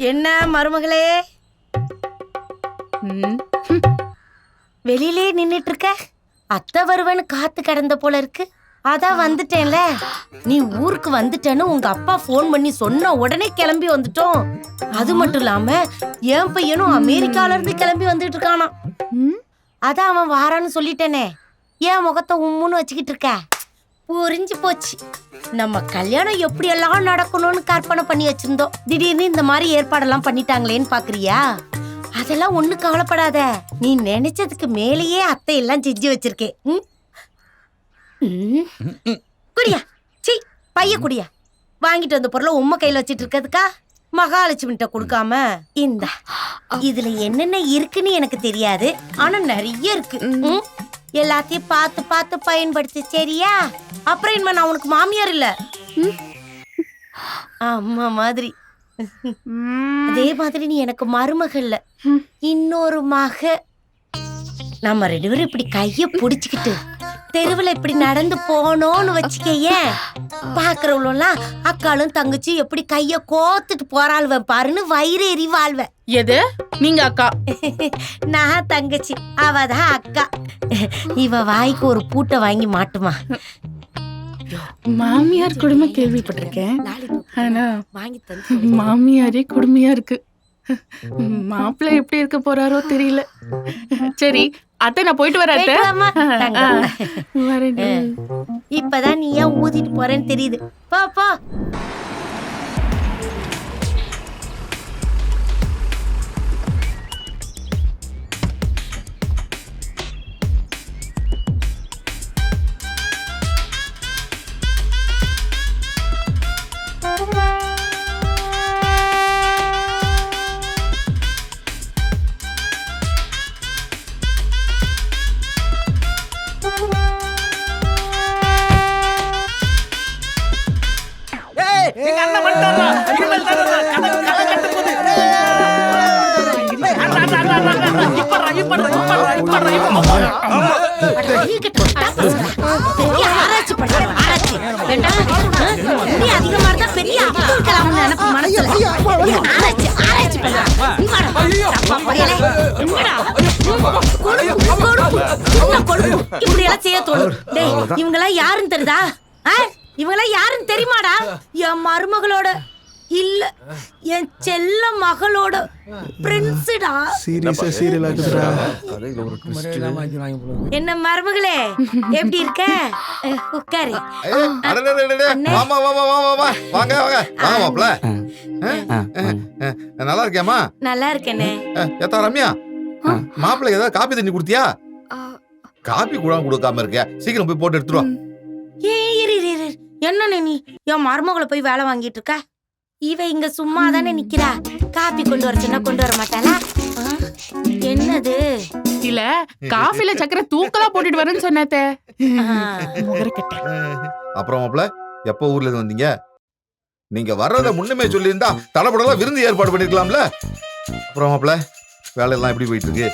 என்ன மருமகளே வெளியிலே நின்னுட்டு இருக்க? அத்தை வருவேன்னு காத்து கிடந்த போல இருக்கு. அதான் வந்துட்டேன்ல. நீ ஊருக்கு வந்துட்டேன்னு உங்க அப்பா போன் பண்ணி சொன்ன உடனே கிளம்பி வந்துட்டோம். அது மட்டும் இல்லாம என் பையனும் அமெரிக்கால இருந்து கிளம்பி வந்துட்டு இருக்கானா. அதான் அவன் வாரான்னு சொல்லிட்டேனே. ஏன் முகத்தை உம்முன்னு வச்சுக்கிட்டு இருக்க? புரிஞ்சு போச்சு. நம்ம கல்யாணம் எப்படி எல்லாம் நடக்கணும்னு கற்பனை பண்ணி வச்சிருந்தோம். திடீர்னு இந்த மாதிரி ஏற்பாடெல்லாம் பண்ணிட்டாங்களேன்னு பாக்குறியா? அதெல்லாம் ஒண்ணு கவலைப்படாத. நீ நினைச்சதுக்கு மேலேயே அத்தை எல்லாம் செஞ்சு வச்சிருக்கேன். குடியா சீ பைய குடியா. வாங்கிட்டு வந்த பொருளை உம்ம கையில வச்சிட்டு இருக்கிறதுக்கா? மகாலட்சுமிட்ட கொடுக்காம இந்த இதுல என்னென்ன இருக்குன்னு எனக்கு தெரியாது. ஆனா நிறைய இருக்கு. எல்லாத்தையும் பார்த்து பார்த்து பயன்படுத்து சரியா? அப்புறம் இனிமே நான் உனக்கு மாமியார் இல்ல, அம்மா மாதிரி. அதே மாதிரி நீ எனக்கு மருமகள் இல்ல, இன்னொரு மக. நம்ம ரெண்டு பேரும் இப்படி கைய புடிச்சுக்கிட்டு தெருவுல இப்படி நடந்து போனோம்னு வச்சுக்கேன், பாக்குறவளெல்லாம் அக்காலும் தங்கச்சி எப்படி கைய கோத்துட்டு போறாள்வன் பாருன்னு வயிறு எறி வாழ்வேன். எது நீங்க அக்கா? நான் தங்கச்சி, அவதான் அக்கா. இவ வாய்க்கு ஒரு பூட்டை வாங்கி மாட்டுமா. மாமியார் கொடுமை கேள்விப்பட்டிருக்கேன், ஆனா வாங்கி மாமியாரே கொடுமையா இருக்கு. மாப்பிள்ளை எப்படி இருக்க போறாரோ தெரியல. சரி அத்தை நான் போயிட்டு வரேன். இப்பதான் நீ ஏன் ஊதிட்டு போறேன்னு தெரியுது. போ போ. இவங்களா யாருன்னு தெரியுதா? இவங்களா யாருன்னு தெரியுமாடா? என் மருமகளோட இல்ல, என் செல்ல மகளோட பிரின்ஸ்டா. சீரியஸா சீரியல் ஆகுதுடா. என்ன மருமகளே எப்படி இருக்க? உட்காரு. வாமா வாமா வாமா வா. வாங்க வாங்க வாங்க மாப்ள. நல்லா இருக்கேம்மா. நல்லா இருக்கேனே. ஏத்தா ரம்யா, மாப்பிள்ளைக்கு ஏதாவது காபி தண்ணி குடுத்தியா? காபி கூட கொடுக்காம இருக்க, சீக்கிரம் போய் போட்டு எடுத்துட்டு வா. என்ன நீ என் மருமகளை போய் வேலை வாங்கிட்டு இருக்க? இவ இங்க சும்மா தானே நிக்கிறா. காபி கொண்டு வர சொன்னா கொண்டு வர மாட்டாளா? என்னது? இல்ல காஃபில சக்கரை தூக்கலா போட்டுட்டு வரேன்னு சொன்னாத்தே. அப்புறம் மாப்ள, எப்ப ஊர்ல இருந்து வந்தீங்க? நீங்க வர்றத முன்னமே சொல்லியிருந்தா தடபடலாம் விருந்து ஏற்பாடு பண்ணிருக்கலாம்ல. அப்புறம் மாப்ள, வேலையெல்லாம் எப்படி போயிட்டு இருக்கு?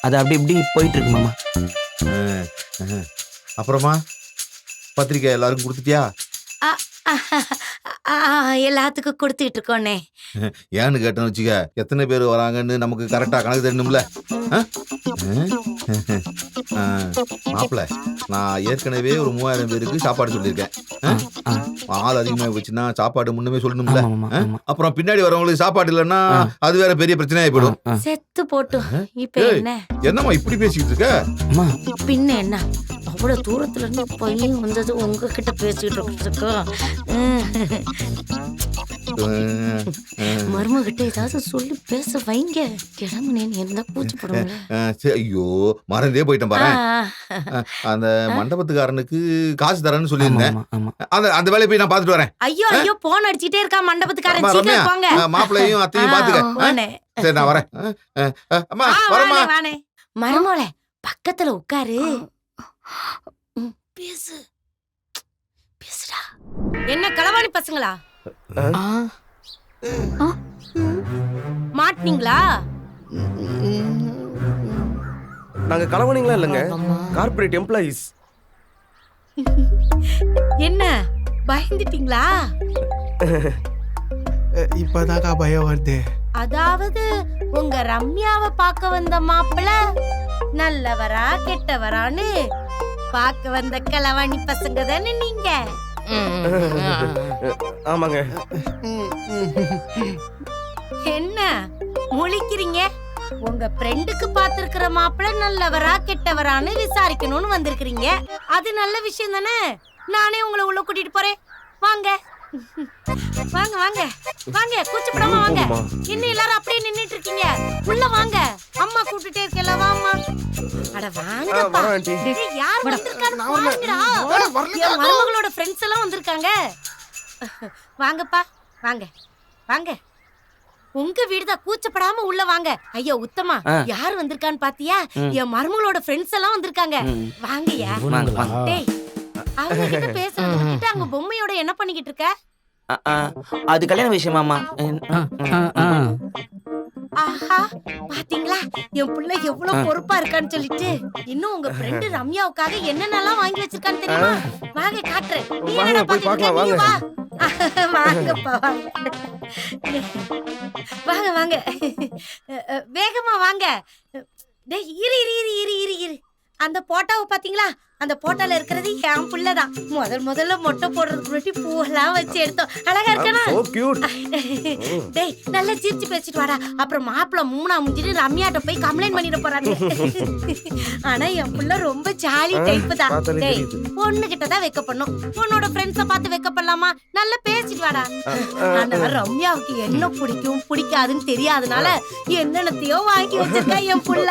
அது அப்படி இப்படி போயிட்டு இருக்கு மாமா. அப்புறமா பத்திரிக்கை எல்லாருக்கும் கொடுத்துட்டியா? எல்லாத்துக்கும் கொடுத்துட்டு இருக்கோனே. ஏன்னு கேட்டேன்னு வச்சுக்க, எத்தனை பேர் வராங்கன்னு நமக்கு கரெக்டா கணக்கு தெரியணும்ல. மாப்பிள்ள, நான் ஏற்கனவே ஒரு 3000 பேருக்கு சாப்பாடு சொல்லியிருக்கேன். ஆள் அதிகமாக போச்சுன்னா சாப்பாடு முன்னமே சொல்லணும்ல. அப்புறம் பின்னாடி வரவங்களுக்கு சாப்பாடு இல்லைன்னா அது வேற பெரிய பிரச்சனையா போயிடும். செத்து போட்டு இப்ப என்ன? என்னம்மா இப்படி பேசிக்கிட்டு இருக்க? பின்ன என்ன, அவ்வளவு தூரத்துல இருந்து பையன் வந்தது உங்ககிட்ட பேசிட்டு இருக்கா? மருமகிட்ட ஏதாவது சொல்லி பேச வைங்க. கிளம்புனேன்னு இருந்தா பூச்சி போடுங்க. ஐயோ மறந்தே போயிட்டேன் பாரு. அந்த மண்டபத்துக்காரனுக்கு காசு தரேன்னு சொல்லியிருந்தேன். அந்த வேலையை போய் நான் பாத்துட்டு வரேன். ஐயோ ஐயோ போன் அடிச்சிட்டே இருக்கா மண்டபத்துக்காரன். சீக்கிரம் போங்க. மாப்பிள்ளையும் அத்தையும் பாத்துக்க. சரி நான் வரேன். அம்மா வரமா. மருமோளே பக்கத்துல உட்காரு. பேசு பேசுடா. என்ன களவாணி பசங்களா? மாட்டீங்களா? நாங்க களவாணிங்களா இல்லங்க, கார்ப்பரேட் எம்ப்ளாயீஸ். என்ன பயந்துட்டீங்களா? இப்பதாக்கா பயம் வருது. அதாவது உங்க ரம்யாவை பார்க்க வந்த மாப்பிள்ள நல்லவரா கெட்டவரான்னு பார்க்க வந்த களவாணி பசங்க தானே நீங்க? ஆமாங்க. என்ன முழிக்கிறீங்க? உங்க ஃப்ரெண்டுக்கு பாத்துருக்கிற மாப்பிள்ள நல்லவரா கெட்டவரான்னு விசாரிக்கணும்னு வந்திருக்கீங்க. அது நல்ல விஷயம் தானே. நானே உங்களை உள்ள கூட்டிட்டு போறேன். வாங்க வாங்க வாங்க வாங்க, கூச்சப்படாம வாங்க. இன்னும் எல்லாரும் அப்படியே நின்னுட்டு இருக்கீங்க, உள்ள வாங்க. அம்மா கூட்டிட்டே இருக்கல, வாம்மா. அட வாங்கப்பா. யார் வந்திருக்கான்னு பாருங்கடா. என் மருமகளோட ஃப்ரெண்ட்ஸ் எல்லாம் வந்திருக்காங்க. வாங்கப்பா வாங்க வாங்க. உங்க வீடுதான், கூச்சப்படாம உள்ள வாங்க. ஐயோ உத்தமா, யார் வந்திருக்கான்னு பாத்தியா? என் மருமகளோட ஃப்ரெண்ட்ஸ் எல்லாம் வந்திருக்காங்க. வாங்கயா. டேய், அவங்க கிட்ட பேசுறத விட்டுட்டு அங்க பொம்மையோட என்ன பண்ணிக்கிட்டு இருக்க? அது கல்யாண விஷயமாமா. ஆஹா, பாத்தீங்களா என் புள்ள எவ்வளவு பொறுப்பா இருக்கான்னு சொல்லிட்டு. இன்னும் உங்க ஃப்ரெண்ட் ரம்யாவுக்காக என்னென்னலாம் வாங்கி வச்சிருக்கான்னு தெரியுமா? வாங்க காட்டுறேன். நீ என்னடா பாத்துக்கிட்ட? நீ வா. வாங்கப்பா வாங்க வாங்க, வேகமா வாங்க. டேய் இரு இரு இரு இரு இரு இரு. அந்த போட்டோவை பாத்தீங்களா? அந்த போட்டோல இருக்கிறது என் புள்ளதான். முதல்ல மொட்டை போடுறதுக்கு முன்னாடி பூவெல்லாம் வச்சு எடுத்தோம். அழகா இருக்கனா? டேய் நல்லா சிரிச்சு பேசிட்டு வாடா. அப்புறம் மாப்பிள்ள மூணா முடிஞ்சிட்டு ரம்யாட்ட போய் கம்ப்ளைண்ட் பண்ணிட போறாங்க. ஆனா என் புள்ள ரொம்ப ஜாலி டைப் தான். டேய், பொண்ணு கிட்டதான் வைக்க பண்ணும். பொண்ணோட ஃப்ரெண்ட்ஸ பார்த்து வைக்க பண்ணலாமா? நல்லா பேசிட்டு வாடா. ஆனா ரம்யாவுக்கு என்ன பிடிக்கும் பிடிக்காதுன்னு தெரியாதனால என்னென்னத்தையோ வாங்கி வச்சிருக்கா என் புள்ள.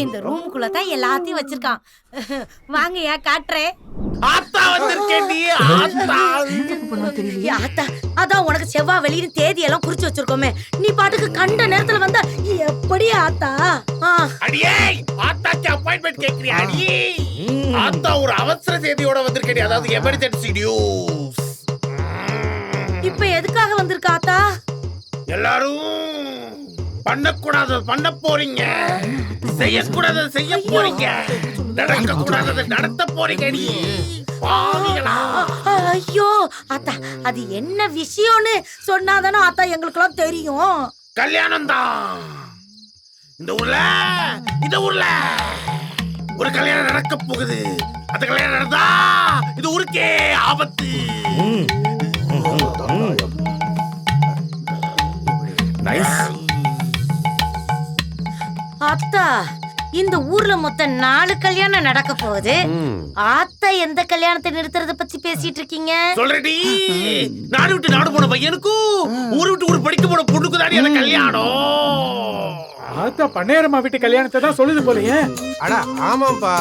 இந்த ரூமுக்குள்ள தான் எல்லாத்தையும் வச்சிருக்கான். வாங்க ஏன் காட்டுறேன். ஆத்தா வந்திருக்கேன்டி. ஆத்தா, அதான் உனக்கு செவ்வாய் வெளியில தேதி எல்லாம் குறிச்சு வச்சிருக்கோமே. நீ பாட்டுக்கு கண்ட நேரத்துல வந்தா எப்படி ஆத்தா? அடியே, ஆத்தாக்கு அப்பாயின்மெண்ட் கேக்குறியா? அடியே, ஆத்தா ஒரு அவசர செய்தியோட வந்திருக்கேன். அதாவது எமர்ஜென்சி நியூஸ். இப்ப எதுக்காக வந்திருக்க ஆத்தா? எல்லாரும் பண்ணக்கூடாத பண்ண போறீங்க, செய்யக்கூடாத செய்ய போறீங்க, நடக்க கூடாத நடத்த போறீங்க. ஐயோ ஆத்தா, அது என்ன விஷயம்னு சொன்னாதானே ஆத்தா எங்களுக்கெல்லாம் தெரியும். கல்யாணம் தான். இந்த ஊர்ல ஒரு கல்யாணம் நடக்க போகுது. அந்த கல்யாணம் நடந்தா இது ஊருக்கே ஆபத்து. ஆத்தா, இந்த ஊர்ல மொத்தம் 4 கல்யாணம் நடக்க போகுது. ஆத்தா எந்த கல்யாணத்தை நிறுத்துறத பத்தி பேசிட்டு இருக்கீங்க? சொல்றடி, நாடு விட்டு நாடு போன பையனுக்கும் ஊரு விட்டு ஊர் படிக்க போன பொண்ணுக்கு தாடி அந்த கல்யாணம். ஆத்தா பண்ணையரம்மா வீட்டு கல்யாணத்தை தான் சொல்லுது போலயே. அடா ஆமாப்பா,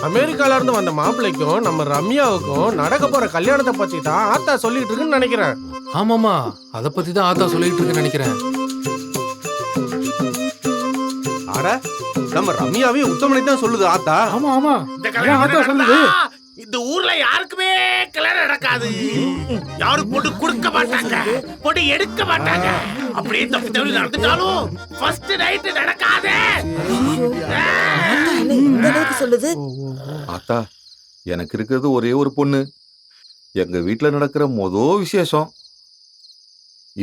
அமெரிக்கால இருந்து வந்த மாப்பிள்ளைக்கும் நம்ம ரம்யாவுக்கும் நடக்க போற கல்யாணத்தை பத்தி தான் ஆத்தா சொல்லிட்டு இருக்குன்னு நினைக்கிறேன். ஆமாமா, அத பத்தி தான் ஆத்தா சொல்லிட்டு இருக்குன்னு நினைக்கிறேன். அட, நம்ம ரம்யாவே உத்தமனை தான் சொல்லுது ஆத்தா. ஆமா ஆமா, இந்த கல்யாணம் சொல்லுது. இந்த ஊர்ல யாருக்குமே கல்யாணம் நடக்காது. யாரும் பொண்ணு கொடுக்க மாட்டாங்க, பொண்ணு எடுக்க மாட்டாங்க. அப்படியே தப்பு தவறி நடந்துட்டாலும் ஃபர்ஸ்ட் நைட் நடக்காது. இந்த அளவுக்கு சொல்லுது. ஆத்தா, எனக்கு இருக்கிறது ஒரே ஒரு பொண்ணு. எங்க வீட்டுல நடக்கிற மொதல் விசேஷம்.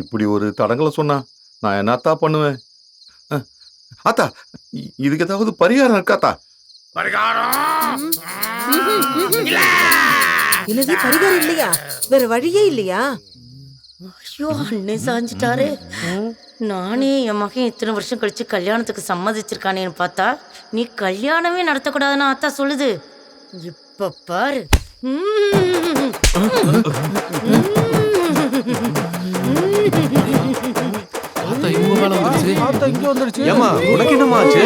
இப்படி ஒரு தடங்களை சொன்னா நான் என்னத்தா பண்ணுவேன்? ஆத்தா, இதுக்கு ஏதாவது பரிகாரம் இருக்காத்தா? பரிகாரம் என்னது பரிகாரம் இல்லையா? வேற வழியே இல்லையா? ஐயோ, அண்ணே சாஞ்சிட்டாரு. நானே என் மகன் இத்தனை வருஷம் கழிச்சு கல்யாணத்துக்கு சம்மதிச்சிருக்கானேன்னு பார்த்தா நீ கல்யாணமே நடத்தக்கூடாதுன்னு ஆத்தா சொல்லுது. இப்ப பாரு. ஆத்தா இவங்க மேல வந்துருச்சு. ஆத்தா இங்க வந்துருச்சு. ஏமா, உனக்கு என்னமா ஆச்சு?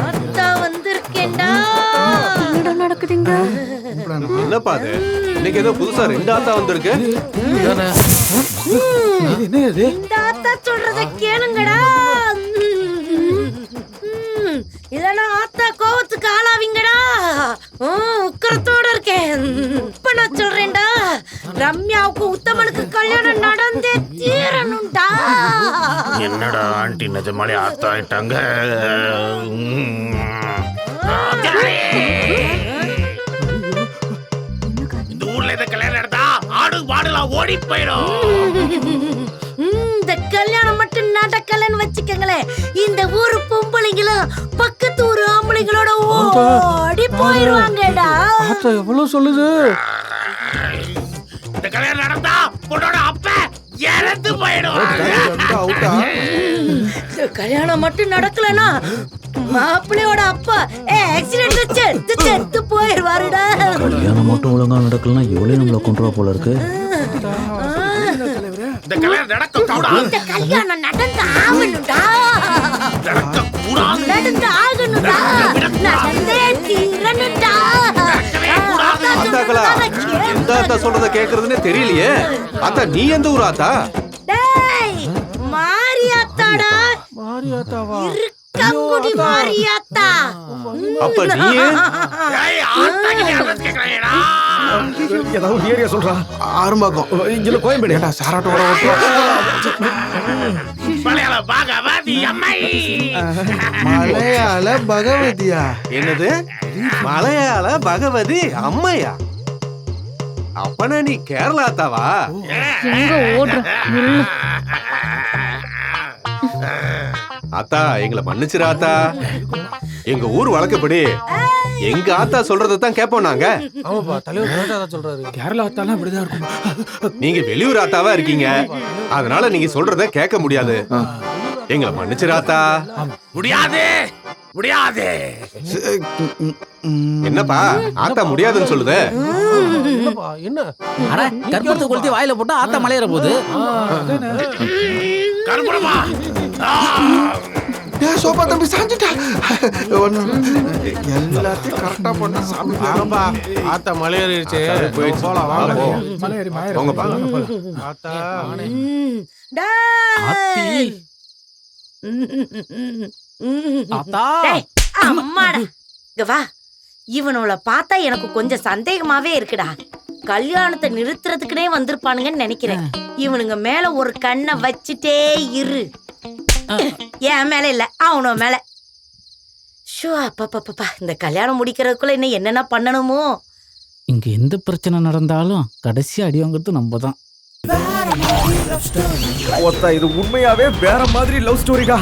ஆத்தா வந்திருக்கேன்டா. என்னடா நடக்குதுங்க? என்னப்பா அது? இன்னைக்கு ஏதோ புதுசா 2 ஆத்தா வந்திருக்கு. இதானே? என்ன இது? இந்த ஆத்தா சொல்றத கேளுங்கடா. இல்லனா ஆத்தா கோவத்துக்கு ஆளாவீங்கடா. உக்கரத்தோட இருக்கேன். இப்ப நான் சொல்றேன்டா, ரம்யாவுக்கு உத்தமனுக்கு கல்யாணம் நடந்தே தீரணும்டா. என்னடா ஆண்டி நிஜமாலே ஆத்தா ஆயிட்டாங்க. இந்த ஊர்ல இந்த கல்யாணம் நடந்தா ஆடு மாடுலாம் ஓடி போயிடும். போல இந்த ஊரு பொம்பளைங்களும் பக்கத்து ஊரு ஆம்பளைங்களோட ஓடி போயிருவாங்கடா. ஆத்தா எவ்வளவு சொல்லுது. இந்த கல்யாணம் நடந்தா பொண்ணோட அப்ப இறந்து போயிடுவாங்க. இந்த கல்யாணம் மட்டும் நடக்கலனா மாப்பிள்ளையோட அப்பா ஆக்சிடென்ட்ல செத்து போயிருவாருடா. கல்யாணம் மட்டும் ஒழுங்கா நடக்கலன்னா இவளே நம்மள கொண்டுவா போல இருக்கு. இந்த கல்யாணம் நடக்க கூடாது. இந்த கல்யாணம் நடந்து ஆகணும்டா. நடக்க கூடாது. நடந்து ஆகணும்டா. நடந்தே தீரணும்டா. ஆத்தாக்களா எந்த ஆத்தா சொல்றத கேக்குறதுன்னே தெரியலையே. ஆத்தா நீ எந்த ஊர் ஆத்தா? டேய் மாரியாத்தாடா. மாரியாத்தாவா? இருக்கங்குடி மாரியாத்தா. அப்ப நீ ஏய் ஆத்தாக்கு அட்ரஸ் கேக்குறேடா. ஏதாவது ஏரியா சொல்றா. ஆரம்பாக்கம் இங்க கோயம்பேடு. ஏடா சாராட்டோட மலையாள பாகவதி அம்மை. மலையாள பகவதியா? என்னது மலையாள பகவதி அம்மையா? அப்பனா நீ கேரளா ஆத்தாவா? எங்க ஓடுற இல்ல. ஆத்தா எங்களை மன்னிச்சிரு ஆத்தா. எங்க ஊர் வழக்கப்படி எங்க ஆத்தா சொல்றதான் கேட்போம் நாங்க. ஆமாப்பா தலைவர் சொல்றாரு. கேரளா ஆத்தாலாம் இப்படிதான் இருக்கும். நீங்க வெளியூர் ஆத்தாவா இருக்கீங்க, அதனால நீங்க சொல்றத கேட்க முடியாது. எங்களை மன்னிச்சிரு ஆத்தா. முடியாது முடியாது. என்னப்பா ஆத்தா முடியாதுன்னு சொல்லுது? என்ன கற்பூரத்தை கொளுத்தி வாயில போட்டா ஆத்தா மலையேற போகுது. கருப்புடமா சோபா தம்பி சாஞ்சிட்டா. எல்லாத்தையும் கரெக்டா பண்ண சாமி. ஆமாப்பா ஆத்தா மலையேறிடுச்சு. போலாம் வாங்க. மலையேறி மாயேறி போங்கப்பா. ஆத்தா டேய். ஆத்தா டேய், அம்மாடா. இங்க வா. இவனோட பார்த்தா எனக்கு கொஞ்சம் சந்தேகமாவே இருக்குடா. கல்யாணத்தை நிறுத்துறதுக்குனே வந்திருப்பானுங்கன்னு நினைக்கிறேன். இவனுங்க மேல ஒரு கண்ணை வச்சுட்டே இரு. என் மேல இல்ல, அவனோ மேல. ஷோ அப்பா இந்த கல்யாணம் முடிக்கிறதுக்குள்ள இன்னும் என்னென்ன பண்ணணுமோ. இங்க எந்த பிரச்சனை நடந்தாலும் கடைசி அடி வாங்குறது நம்ம தான். இது உண்மையாவே வேற மாதிரி லவ் ஸ்டோரிடா.